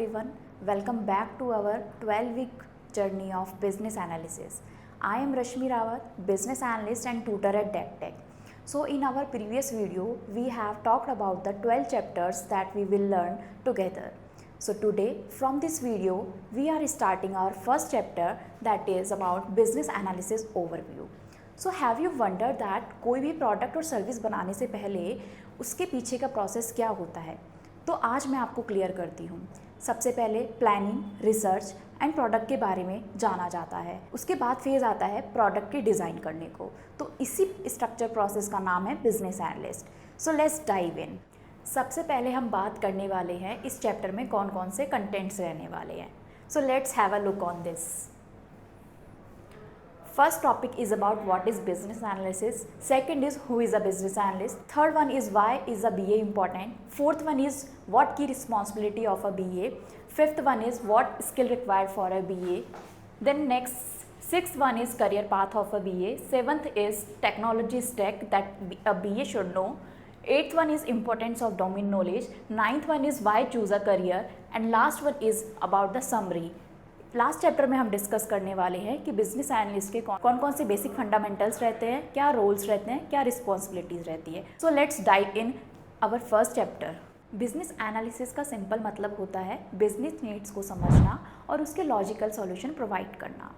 everyone, welcome back to our 12-week journey of business analysis. I am Rashmi Rawat, business analyst and tutor at DeckTech. So in our previous video, we have talked about the 12 chapters that we will learn together. So today from this video, we are starting our first chapter that is about business analysis overview. So have you wondered that कोई भी product और service बनाने से पहले उसके पीछे का process क्या होता है? तो आज मैं आपको क्लियर करती हूँ। सबसे पहले प्लानिंग, रिसर्च एंड प्रोडक्ट के बारे में जाना जाता है। उसके बाद फेज आता है प्रोडक्ट के डिज़ाइन करने को। तो इसी स्ट्रक्चर प्रोसेस का नाम है business analyst. So let's dive इन। सबसे पहले हम बात करने वाले हैं इस चैप्टर में कौन कौन से कंटेंट्स रहने वाले हैं। So let's have a look on this. First topic is about what is business analysis. Second is who is a business analyst. Third one is why is a BA important. Fourth one is what key responsibility of a BA. Fifth one is what skill required for a BA. Then next, sixth one is career path of a BA. Seventh is technology stack that a BA should know. Eighth one is importance of domain knowledge. Ninth one is why choose a career. And last one is about the summary. Last chapter में हम discuss करने वाले हैं कि business analyst के कौन कौन से बेसिक फंडामेंटल्स रहते हैं, क्या रोल्स रहते हैं, क्या रिस्पॉन्सिबिलिटीज़ रहती है। So let's dive in our first chapter. Business analysis का सिंपल मतलब होता है बिजनेस नीड्स को समझना और उसके लॉजिकल सॉल्यूशन प्रोवाइड करना।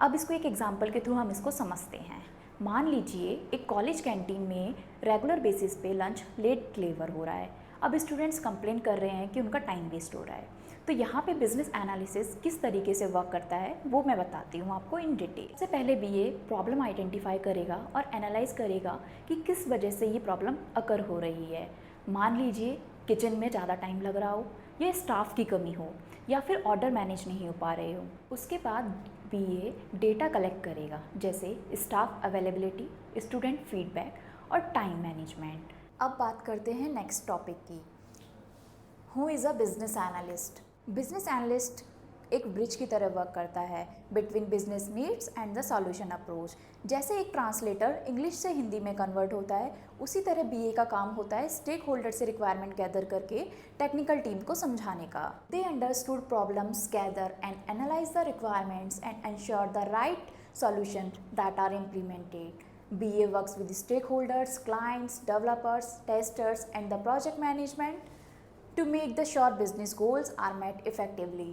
अब इसको एक एग्जांपल के थ्रू हम इसको समझते हैं। मान लीजिए एक कॉलेज कैंटीन में रेगुलर बेसिस पे लंच लेट डिलीवर हो रहा है। अब स्टूडेंट्स कंप्लेन कर रहे हैं कि उनका टाइम वेस्ट हो रहा है। तो यहाँ पे बिजनेस एनालिसिस किस तरीके से वर्क करता है वो मैं बताती हूँ आपको इन डिटेल। सबसे पहले बीए प्रॉब्लम आइडेंटिफाई करेगा और एनालाइज करेगा कि किस वजह से ये प्रॉब्लम अकर हो रही है। मान लीजिए किचन में ज़्यादा टाइम लग रहा हो, या स्टाफ की कमी हो, या फिर ऑर्डर मैनेज नहीं हो पा रहे हो। उसके बाद बीए डेटा कलेक्ट करेगा, जैसे स्टाफ अवेलेबिलिटी, स्टूडेंट फीडबैक और टाइम मैनेजमेंट। अब बात करते हैं नेक्स्ट टॉपिक की। Who is a business analyst? Business analyst एक ब्रिज की तरह वर्क करता है between business needs and the solution approach. जैसे एक ट्रांसलेटर इंग्लिश से हिंदी में कन्वर्ट होता है, उसी तरह बीए का काम होता है स्टेक होल्डर से रिक्वायरमेंट गैदर करके टेक्निकल टीम को समझाने का। They understood problems, gather and analyze the requirements and ensure the right solution that are implemented. BA works with stakeholders, clients, developers, testers and the project management to make the sure business goals are met effectively.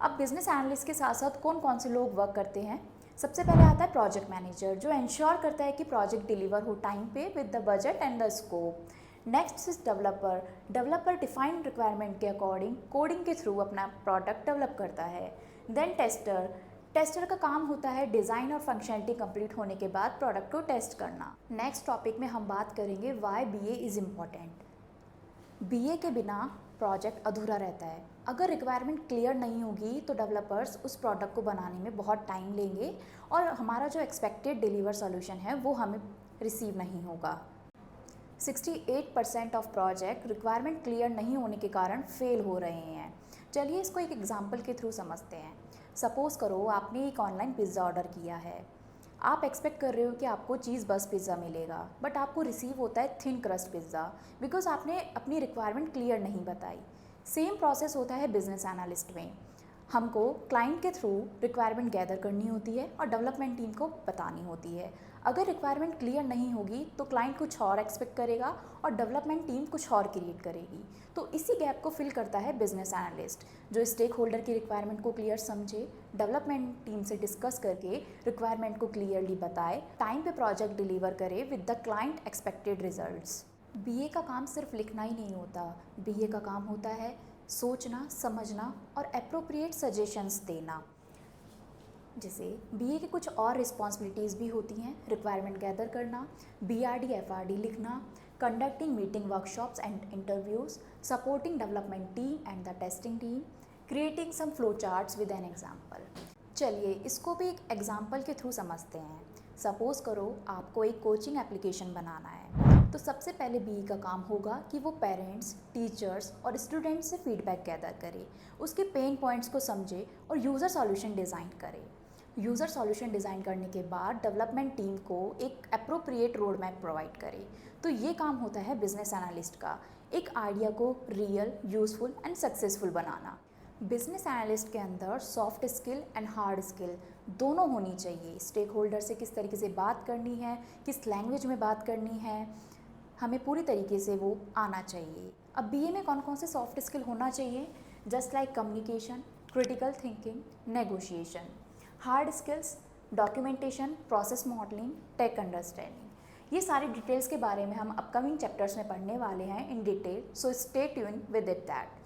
अब business analyst के साथ साथ कौन कौन से लोग work करते हैं? सबसे पहले आता है प्रोजेक्ट मैनेजर, जो इंश्योर करता है कि प्रोजेक्ट डिलीवर हो टाइम पे with the budget and the scope. Next is developer. Developer defined requirement के अकॉर्डिंग कोडिंग के थ्रू अपना प्रोडक्ट डेवलप करता है। Then tester. टेस्टर का काम होता है डिज़ाइन और फंक्शनलिटी कंप्लीट होने के बाद प्रोडक्ट को टेस्ट करना। नेक्स्ट टॉपिक में हम बात करेंगे why BA is important. BA के बिना प्रोजेक्ट अधूरा रहता है। अगर रिक्वायरमेंट क्लियर नहीं होगी तो डेवलपर्स उस प्रोडक्ट को बनाने में बहुत टाइम लेंगे और हमारा जो एक्सपेक्टेड डिलीवर सॉल्यूशन है वो हमें रिसीव नहीं होगा। 68% ऑफ प्रोजेक्ट रिक्वायरमेंट क्लियर नहीं होने के कारण फेल हो रहे हैं। चलिए इसको एक एग्जांपल के थ्रू समझते हैं। सपोज़ करो आपने एक ऑनलाइन पिज़्ज़ा ऑर्डर किया है। आप एक्सपेक्ट कर रहे हो कि आपको चीज़ बस पिज़्ज़ा मिलेगा, बट आपको रिसीव होता है थिन क्रस्ट पिज़्ज़ा, बिकॉज आपने अपनी रिक्वायरमेंट क्लियर नहीं बताई। सेम प्रोसेस होता है बिजनेस एनालिस्ट में। हमको क्लाइंट के थ्रू रिक्वायरमेंट गैदर करनी होती है और डेवलपमेंट टीम को बतानी होती है। अगर रिक्वायरमेंट क्लियर नहीं होगी तो क्लाइंट कुछ और एक्सपेक्ट करेगा और डेवलपमेंट टीम कुछ और क्रिएट करेगी। तो इसी गैप को फिल करता है बिजनेस एनालिस्ट, जो स्टेक होल्डर की रिक्वायरमेंट को क्लियर समझे, डेवलपमेंट टीम से डिस्कस करके रिक्वायरमेंट को क्लियरली बताए, टाइम पे प्रोजेक्ट डिलीवर करे with the client expected results. BA का काम सिर्फ लिखना ही नहीं होता, बीए का काम होता है सोचना, समझना और अप्रोप्रिएट सजेशंस देना। जैसे बीए के कुछ और रिस्पॉन्सिबिलिटीज़ भी होती हैं, रिक्वायरमेंट गैदर करना, BRD FRD लिखना, conducting meeting workshops and interviews, supporting development team and the testing team, creating some flow charts with an example. चलिए इसको भी एक एग्जाम्पल के थ्रू समझते हैं। सपोज़ करो आपको एक कोचिंग एप्लीकेशन बनाना है, तो सबसे पहले बीई का काम होगा कि वो पेरेंट्स, टीचर्स और स्टूडेंट्स से फीडबैक गैदर करे, उसके पेन पॉइंट्स को समझे और यूज़र सॉल्यूशन डिज़ाइन करे। यूज़र सॉल्यूशन डिज़ाइन करने के बाद डेवलपमेंट टीम को एक अप्रोप्रिएट रोड मैप प्रोवाइड करे। तो ये काम होता है बिजनेस एनालिस्ट का, एक आइडिया को real, useful and successful banana. Business analyst के अंदर soft skill and hard skill दोनों होनी चाहिए। स्टेक होल्डर से किस तरीके से बात करनी है, किस लैंग्वेज में बात करनी है, हमें पूरी तरीके से वो आना चाहिए। अब बीए में कौन कौन से सॉफ्ट स्किल होना चाहिए? Just like communication, critical thinking, negotiation. Hard skills, documentation, process modelling, tech understanding. ये सारी डिटेल्स के बारे में हम अपकमिंग चैप्टर्स में पढ़ने वाले हैं in detail, so stay tune with it that.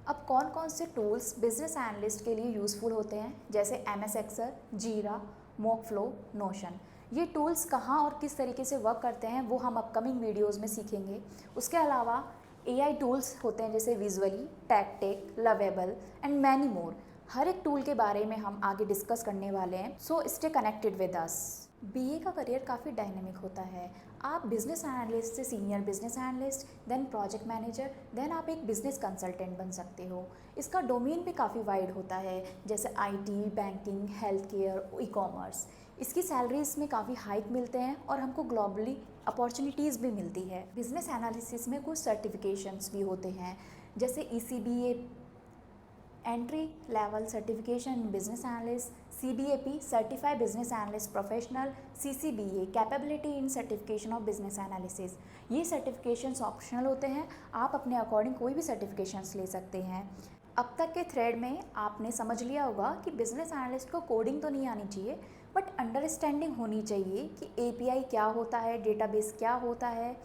अब कौन कौन से टूल्स बिजनेस एनालिस्ट के लिए यूज़फुल होते हैं, जैसे एमएस एक्सेल, जीरा, मोकफ्लो, नोशन। ये टूल्स कहाँ और किस तरीके से वर्क करते हैं वो हम अपकमिंग वीडियोस में सीखेंगे। उसके अलावा एआई टूल्स होते हैं जैसे विजुअली, टैक्टेक, लवेबल एंड मैनी मोर। हर एक टूल के बारे में हम आगे डिस्कस करने वाले हैं, so stay connected with us. BA का करियर काफ़ी डायनेमिक होता है। आप बिजनेस एनालिस्ट से senior business analyst, then project manager, then आप एक बिजनेस कंसल्टेंट बन सकते हो। इसका डोमेन भी काफ़ी वाइड होता है, जैसे IT, banking, health care, e commerce. इसकी सैलरीज में काफ़ी हाइक मिलते हैं और हमको ग्लोबली अपॉर्चुनिटीज़ भी मिलती है। बिजनेस एनालिसिस में कुछ सर्टिफिकेशंस भी होते हैं, जैसे ECBA entry level certification in business analyst, CBAP certified business analyst professional, CCBA capability in certification of business analysis. ये सर्टिफिकेशंस ऑप्शनल होते हैं, आप अपने अकॉर्डिंग कोई भी सर्टिफिकेशंस ले सकते हैं। अब तक के थ्रेड में आपने समझ लिया होगा कि बिजनेस एनालिस्ट को कोडिंग तो नहीं आनी चाहिए, बट अंडरस्टैंडिंग होनी चाहिए कि एपीआई क्या होता है, डेटाबेस क्या होता है,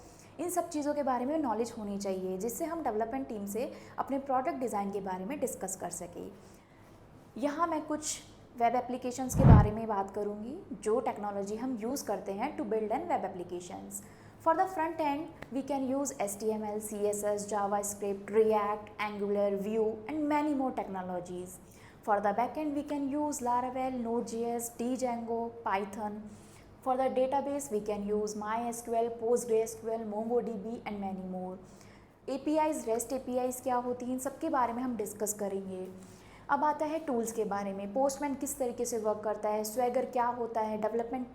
इन सब चीज़ों के बारे में नॉलेज होनी चाहिए, जिससे हम डेवलपमेंट टीम से अपने प्रोडक्ट डिज़ाइन के बारे में डिस्कस कर सकें। यहाँ मैं कुछ वेब एप्लीकेशंस के बारे में बात करूँगी, जो टेक्नोलॉजी हम यूज़ करते हैं to build an web applications. For the front end we can use HTML, CSS, JavaScript, React, Angular, Vue and many more technologies. For the backend we can use Laravel, Node.js, Django, Python. For the database we can use MySQL, PostgreSQL, MongoDB and many more. APIs, REST APIs क्या होती हैं, इन सब के बारे में हम discuss करेंगे। अब आता है टूल्स के बारे में। पोस्टमैन किस तरीके से वर्क करता है, स्वैगर क्या होता है, डेवलपमेंट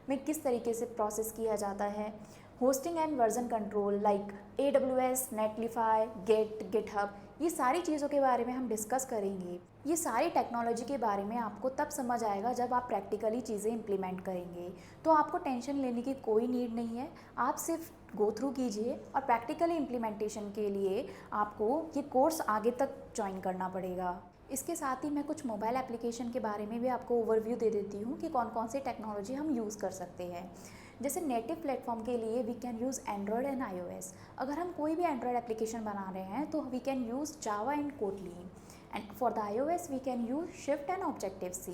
में किस तरीके से प्रोसेस किया जाता है, hosting and version control like AWS, Netlify, GitHub, ये सारी चीज़ों के बारे में हम डिस्कस करेंगे। ये सारी टेक्नोलॉजी के बारे में आपको तब समझ आएगा जब आप प्रैक्टिकली चीज़ें इम्प्लीमेंट करेंगे। तो आपको टेंशन लेने की कोई नीड नहीं है, आप सिर्फ गो थ्रू कीजिए और प्रैक्टिकली इम्प्लीमेंटेशन के लिए आपको ये कोर्स आगे तक ज्वाइन करना पड़ेगा। इसके साथ ही मैं कुछ मोबाइल एप्लीकेशन के बारे में भी आपको ओवरव्यू दे देती हूँ कि कौन कौन सी टेक्नोलॉजी हम यूज़ कर सकते हैं। जैसे नेटिव प्लेटफॉर्म के लिए we can use Android and iOS। अगर हम कोई भी एंड्रॉयड एप्लीकेशन बना रहे हैं तो we can use Java and Kotlin, and for the iOS we can use Swift and Objective C.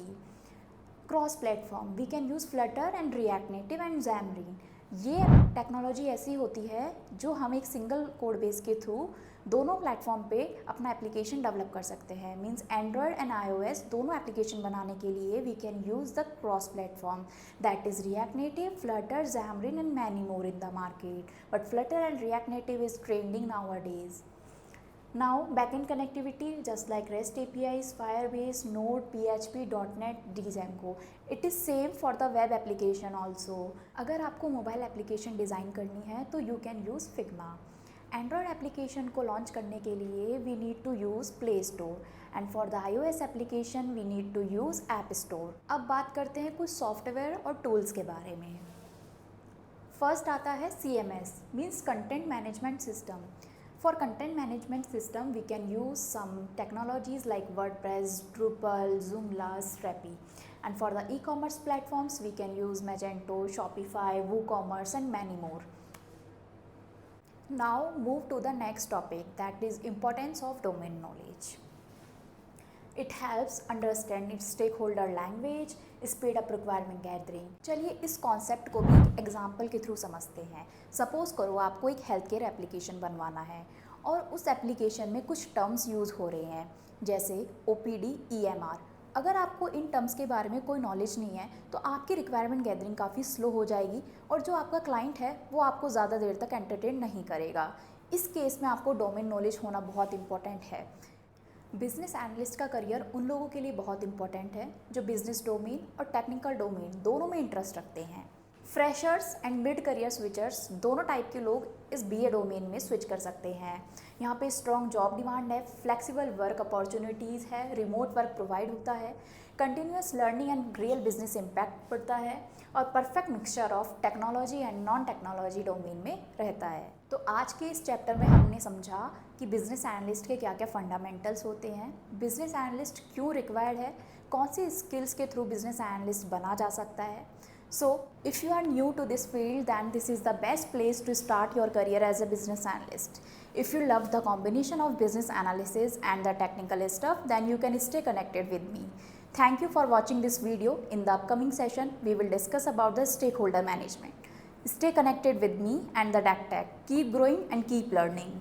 Cross platform we can use Flutter and React Native and Xamarin। ये technology ऐसी होती है जो हम एक सिंगल कोड बेस के through दोनों platform पे अपना एप्लीकेशन डेवलप कर सकते हैं। मींस एंड्रॉयड एंड iOS दोनों एप्लीकेशन बनाने के लिए we can use the cross platform, that is react native, Flutter, Xamarin and many more in the market, but Flutter and React native is trending nowadays. Now backend connectivity just like REST APIs, Firebase, Node, PHP, .NET, Django. It is same for the web application also. अगर आपको mobile application design करनी है तो you can use Figma. Android application को launch करने के लिए we need to use Play Store, and for the iOS application we need to use App Store. अब बात करते हैं कुछ सॉफ्टवेयर और टूल्स के बारे में। फर्स्ट आता है CMS, means content management system. For content management system, we can use some technologies like WordPress, Drupal, Joomla, Strapi. And for the e-commerce platforms, we can use Magento, Shopify, WooCommerce and many more. Now move to the next topic, that is importance of domain knowledge. It helps understand its stakeholder language, speed up requirement gathering. चलिए इस concept को भी एक example के through समझते हैं। Suppose करो आपको एक हेल्थ केयर एप्लीकेशन बनवाना है और उस एप्लीकेशन में कुछ टर्म्स यूज़ हो रहे हैं, जैसे OPD, EMR। अगर आपको इन टर्म्स के बारे में कोई नॉलेज नहीं है तो आपकी रिक्वायरमेंट गैदरिंग काफ़ी स्लो हो जाएगी और जो आपका क्लाइंट है वो आपको ज़्यादा देर तक एंटरटेन नहीं करेगा। इस केस में आपको डोमेन नॉलेज होना बहुत इंपॉर्टेंट है। बिजनेस एनालिस्ट का करियर उन लोगों के लिए बहुत इंपॉर्टेंट है जो बिजनेस डोमेन और टेक्निकल डोमेन दोनों में इंटरेस्ट रखते हैं। Freshers and mid career switchers दोनों टाइप के लोग इस बीए डोमेन में स्विच कर सकते हैं। यहाँ पे स्ट्रॉन्ग जॉब डिमांड है, फ्लेक्सिबल वर्क अपॉर्चुनिटीज़ है, रिमोट वर्क प्रोवाइड होता है, continuous learning and real business impact पड़ता है और perfect mixture of technology and non technology domain में रहता है। तो आज के इस चैप्टर में हमने समझा कि बिजनेस एनालिस्ट के क्या क्या फंडामेंटल्स होते हैं, बिजनेस एनालिस्ट क्यों रिक्वायर्ड है, कौन सी स्किल्स के थ्रू बिजनेस एनालिस्ट बना जा सकता है। So, if you are new to this field, then this is the best place to start your career as a business analyst. If you love the combination of business analysis and the technical stuff, then you can stay connected with me. Thank you for watching this video. In the upcoming session, we will discuss about the stakeholder management. Stay connected with me and the DAC Tech. Keep growing and keep learning.